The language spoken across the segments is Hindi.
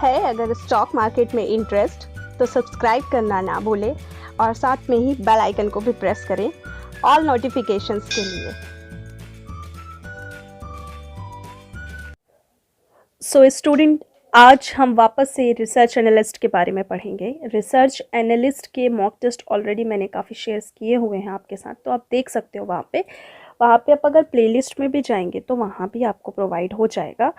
है अगर स्टॉक मार्केट में इंटरेस्ट तो सब्सक्राइब करना ना भूलें और साथ में ही बेल आइकन को भी प्रेस करें ऑल नोटिफिकेशंस के लिए। सो स्टूडेंट, आज हम वापस से रिसर्च एनालिस्ट के बारे में पढ़ेंगे। रिसर्च एनालिस्ट के मॉक टेस्ट ऑलरेडी मैंने काफ़ी शेयर्स किए हुए हैं आपके साथ, तो आप देख सकते हो वहाँ पे आप अगर प्लेलिस्ट में भी जाएंगे तो वहाँ भी आपको प्रोवाइड हो जाएगा।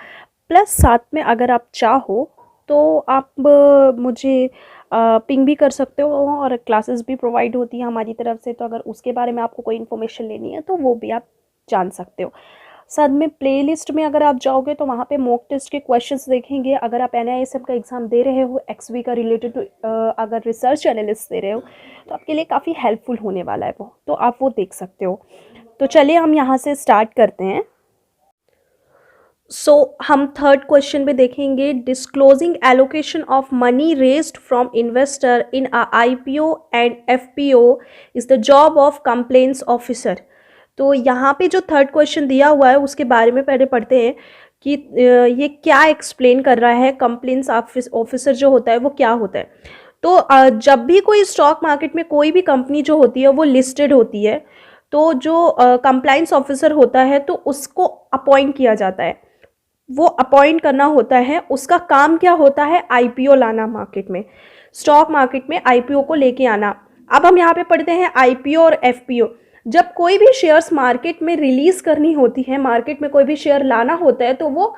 प्लस साथ में अगर आप चाहो तो आप मुझे पिंग भी कर सकते हो और क्लासेस भी प्रोवाइड होती है हमारी तरफ से, तो अगर उसके बारे में आपको कोई इन्फॉर्मेशन लेनी है तो वो भी आप जान सकते हो। साथ में प्लेलिस्ट में अगर आप जाओगे तो वहाँ पे मॉक टेस्ट के क्वेश्चंस देखेंगे। अगर आप NISM का एग्ज़ाम दे रहे हो XV का रिलेटेड टू अगर रिसर्च एनालिस्ट दे रहे हो तो आपके लिए काफ़ी हेल्पफुल होने वाला है वो, तो आप वो देख सकते हो। तो चलिए हम यहाँ से स्टार्ट करते हैं। हम थर्ड क्वेश्चन में देखेंगे, disclosing allocation of money raised from investor in IPO and FPO is the job of complaints officer. तो यहाँ पे जो थर्ड क्वेश्चन दिया हुआ है उसके बारे में पहले पढ़ते हैं कि ये क्या एक्सप्लेन कर रहा है। कंप्लेंट्स ऑफिसर जो होता है वो क्या होता है। तो जब भी कोई स्टॉक मार्केट में कोई भी कंपनी जो होती है वो लिस्टेड होती है, तो जो कंप्लाइंस ऑफिसर होता है तो उसको अपॉइंट किया जाता है, वो अपॉइंट करना होता है। उसका काम क्या होता है? IPO लाना, मार्केट में, स्टॉक मार्केट में IPO को लेके आना। अब हम यहाँ पे पढ़ते हैं IPO और FPO। जब कोई भी शेयर्स मार्केट में रिलीज करनी होती है, मार्केट में कोई भी शेयर लाना होता है तो वो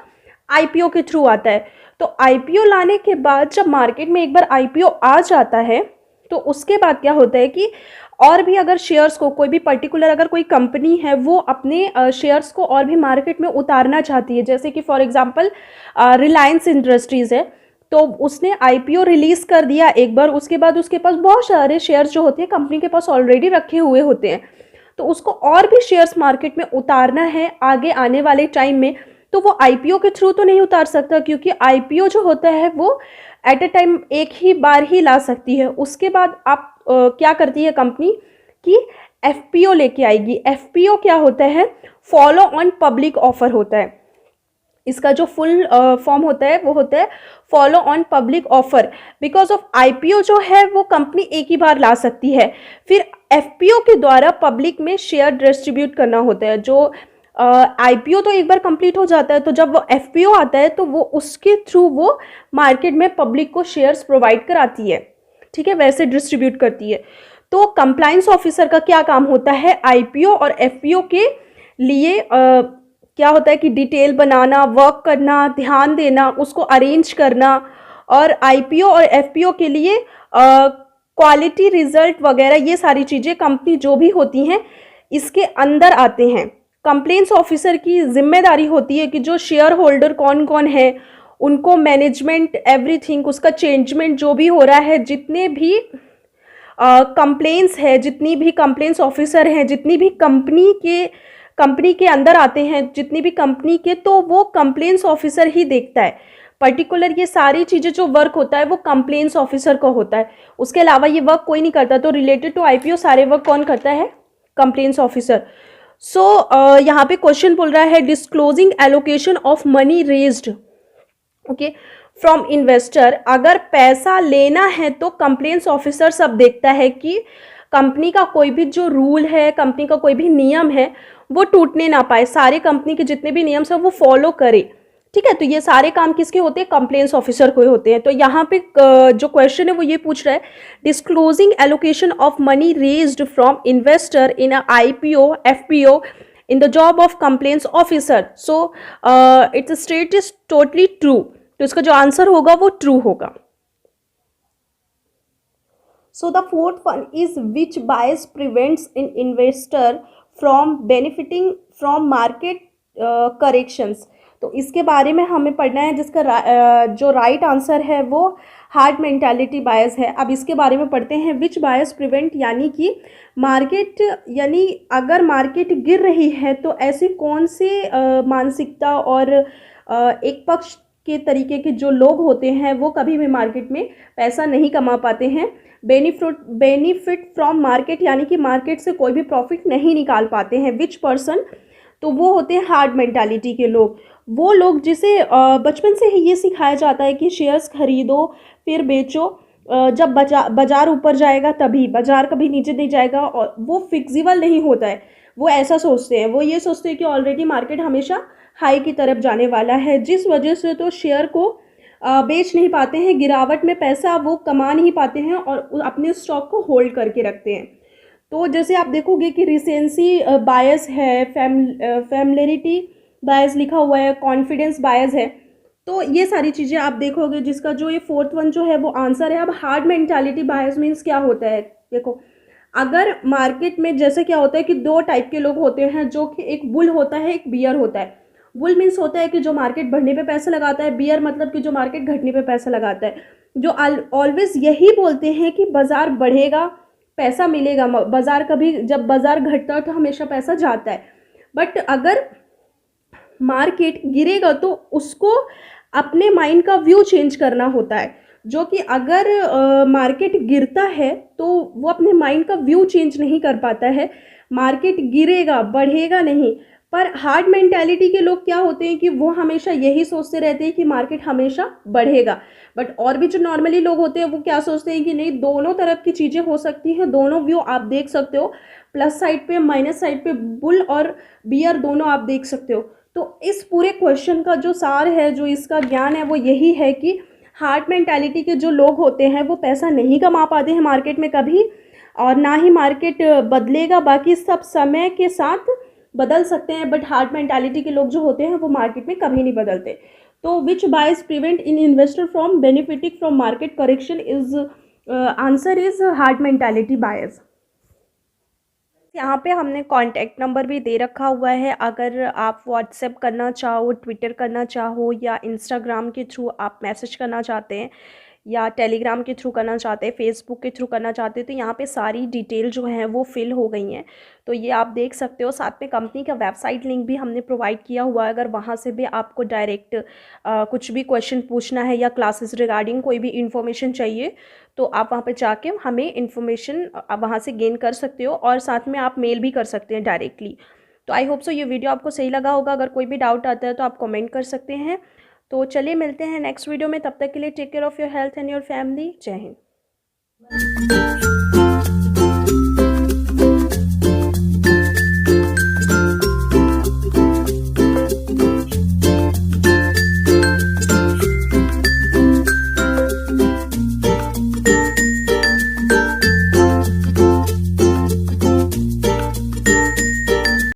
IPO के थ्रू आता है। तो IPO लाने के बाद जब मार्केट में एक बार IPO आ जाता है तो उसके बाद क्या होता है कि और भी अगर शेयर्स को कोई भी पर्टिकुलर अगर कोई कंपनी है वो अपने शेयर्स को और भी मार्केट में उतारना चाहती है, जैसे कि फॉर एग्जांपल रिलायंस इंडस्ट्रीज़ है, तो उसने IPO रिलीज़ कर दिया एक बार, उसके बाद उसके पास बहुत सारे शेयर्स जो होते हैं कंपनी के पास ऑलरेडी रखे हुए होते हैं, तो उसको और भी शेयर्स मार्केट में उतारना है आगे आने वाले टाइम में, तो वो IPO के थ्रू तो नहीं उतार सकता, क्योंकि IPO जो होता है वो एट अ टाइम एक ही बार ही ला सकती है। उसके बाद आप क्या करती है कंपनी कि FPO लेके आएगी। FPO क्या होता है? फॉलो ऑन पब्लिक ऑफर होता है। इसका जो फुल फॉर्म होता है वो होता है follow on public offer. Because of IPO जो है वो कंपनी एक ही बार ला सकती है, फिर FPO के द्वारा पब्लिक में शेयर डिस्ट्रीब्यूट करना होता है। जो IPO तो एक बार कंप्लीट हो जाता है, तो जब वो FPO आता है तो वो उसके थ्रू वो मार्केट में पब्लिक को शेयर्स प्रोवाइड कराती है, ठीक है, वैसे डिस्ट्रीब्यूट करती है। तो कंप्लायंस ऑफिसर का क्या काम होता है? IPO और FPO के लिए क्या होता है कि डिटेल बनाना, वर्क करना, ध्यान देना, उसको अरेंज करना, और IPO और FPO के लिए क्वालिटी रिजल्ट वगैरह ये सारी चीज़ें कंपनी जो भी होती हैं इसके अंदर आते हैं। कंप्लेंट्स ऑफिसर की जिम्मेदारी होती है कि जो शेयर होल्डर कौन कौन है उनको मैनेजमेंट एवरीथिंग, उसका चेंजमेंट जो भी हो रहा है, जितने भी कंप्लेंट्स है, जितनी भी कंप्लेंट्स ऑफिसर हैं, जितनी भी कंपनी के अंदर आते हैं, जितनी भी कंपनी के, तो वो कंप्लेंट्स ऑफिसर ही देखता है। पर्टिकुलर ये सारी चीज़ें जो वर्क होता है वो कंप्लेंट्स ऑफिसर का होता है, उसके अलावा ये वर्क कोई नहीं करता। तो रिलेटेड टू IPO सारे वर्क कौन करता है? Complaints officer. यहाँ पे क्वेश्चन बोल रहा है disclosing allocation of money raised okay from investor. अगर पैसा लेना है तो कंप्लेंट्स ऑफिसर सब देखता है कि कंपनी का कोई भी जो रूल है, कंपनी का कोई भी नियम है वो टूटने ना पाए, सारे कंपनी के जितने भी नियम है वो फॉलो करे, ठीक है। तो ये सारे काम किसके होते हैं? कंप्लेंट्स ऑफिसर को होते हैं। तो यहाँ पे जो क्वेश्चन है वो ये पूछ रहा है disclosing allocation of money raised from investor in IPO FPO in the job of complaints officer. So it's state is totally true, तो इसका जो आंसर होगा वो ट्रू होगा। So the fourth one is which bias prevents in investor from benefiting from market corrections. तो इसके बारे में हमें पढ़ना है, जिसका जो राइट आंसर है वो हार्ड मेंटालिटी बायस है। अब इसके बारे में पढ़ते हैं। विच बायस प्रिवेंट, यानी कि मार्केट, यानी अगर मार्केट गिर रही है तो ऐसी कौन सी मानसिकता और एक पक्ष के तरीके के जो लोग होते हैं वो कभी भी मार्केट में पैसा नहीं कमा पाते हैं। बेनिफिट फ्रॉम मार्केट, यानी कि मार्केट से कोई भी प्रॉफिट नहीं निकाल पाते हैं। विच पर्सन, तो वो होते हैं हार्ड मेंटालिटी के लोग। वो लोग जिसे बचपन से ही ये सिखाया जाता है कि शेयर्स खरीदो फिर बेचो, जब बाजार ऊपर जाएगा तभी, बाजार कभी नीचे नहीं जाएगा, और वो फिक्सिबल नहीं होता है। वो ऐसा सोचते हैं, वो ये सोचते हैं कि ऑलरेडी मार्केट हमेशा हाई की तरफ जाने वाला है, जिस वजह से तो शेयर को बेच नहीं पाते हैं, गिरावट में पैसा वो कमा नहीं पाते हैं और अपने स्टॉक को होल्ड करके रखते हैं। तो जैसे आप देखोगे कि रिसेंसी बायस है, फैमिलियरिटी बायस लिखा हुआ है, कॉन्फिडेंस बायस है। तो ये सारी चीज़ें आप देखोगे, जिसका जो ये फोर्थ वन जो है वो आंसर है। अब हार्ड मेंटालिटी बायस मीन्स क्या होता है, देखो अगर मार्केट में जैसे क्या होता है कि दो टाइप के लोग होते हैं, जो कि एक बुल होता है, एक बियर होता है। बुल मीन्स होता है कि जो मार्केट बढ़ने पे पैसा लगाता है, बियर मतलब कि जो मार्केट घटने पे पैसा लगाता है, जो ऑलवेज यही बोलते हैं कि बाजार बढ़ेगा पैसा मिलेगा, बाजार कभी, जब बाजार घटता है तो हमेशा पैसा जाता है। बट अगर मार्केट गिरेगा तो उसको अपने माइंड का व्यू चेंज करना होता है, जो कि अगर मार्केट गिरता है तो वो अपने माइंड का व्यू चेंज नहीं कर पाता है, मार्केट गिरेगा बढ़ेगा नहीं। पर हार्ड मेंटालिटी के लोग क्या होते हैं कि वो हमेशा यही सोचते रहते हैं कि मार्केट हमेशा बढ़ेगा। बट और भी जो नॉर्मली लोग होते हैं वो क्या सोचते हैं कि नहीं, दोनों तरफ की चीज़ें हो सकती हैं, दोनों व्यू आप देख सकते हो, प्लस साइड पे माइनस साइड पे बुल और बियर दोनों आप देख सकते हो। तो इस पूरे क्वेश्चन का जो सार है, जो इसका ज्ञान है, वो यही है कि हार्ड मेंटालिटी के जो लोग होते हैं वो पैसा नहीं कमा पाते हैं मार्केट में कभी, और ना ही मार्केट बदलेगा, बाकी सब समय के साथ बदल सकते हैं, बट हार्ड मेंटालिटी के लोग जो होते हैं वो मार्केट में कभी नहीं बदलते। तो which bias prevent in investor from benefiting from market correction is, answer is herd mentality bias. यहाँ पे हमने कॉन्टैक्ट नंबर भी दे रखा हुआ है, अगर आप व्हाट्सएप करना चाहो, ट्विटर करना चाहो, या इंस्टाग्राम के थ्रू आप मैसेज करना चाहते हैं, या टेलीग्राम के थ्रू करना चाहते हैं, फेसबुक के थ्रू करना चाहते हैं, तो यहाँ पे सारी डिटेल जो हैं वो फिल हो गई हैं। तो ये आप देख सकते हो, साथ में कंपनी का वेबसाइट लिंक भी हमने प्रोवाइड किया हुआ है, अगर वहाँ से भी आपको डायरेक्ट कुछ भी क्वेश्चन पूछना है या क्लासेस रिगार्डिंग कोई भी इन्फॉर्मेशन चाहिए तो आप वहाँ पे जाके हमें इन्फॉर्मेशन वहाँ से गेन कर सकते हो, और साथ में आप मेल भी कर सकते हैं डायरेक्टली। तो आई होप सो ये वीडियो आपको सही लगा होगा, अगर कोई भी डाउट आता है तो आप कमेंट कर सकते हैं। तो चलिए मिलते हैं नेक्स्ट वीडियो में, तब तक के लिए take care of your health and your family. जय हिंद।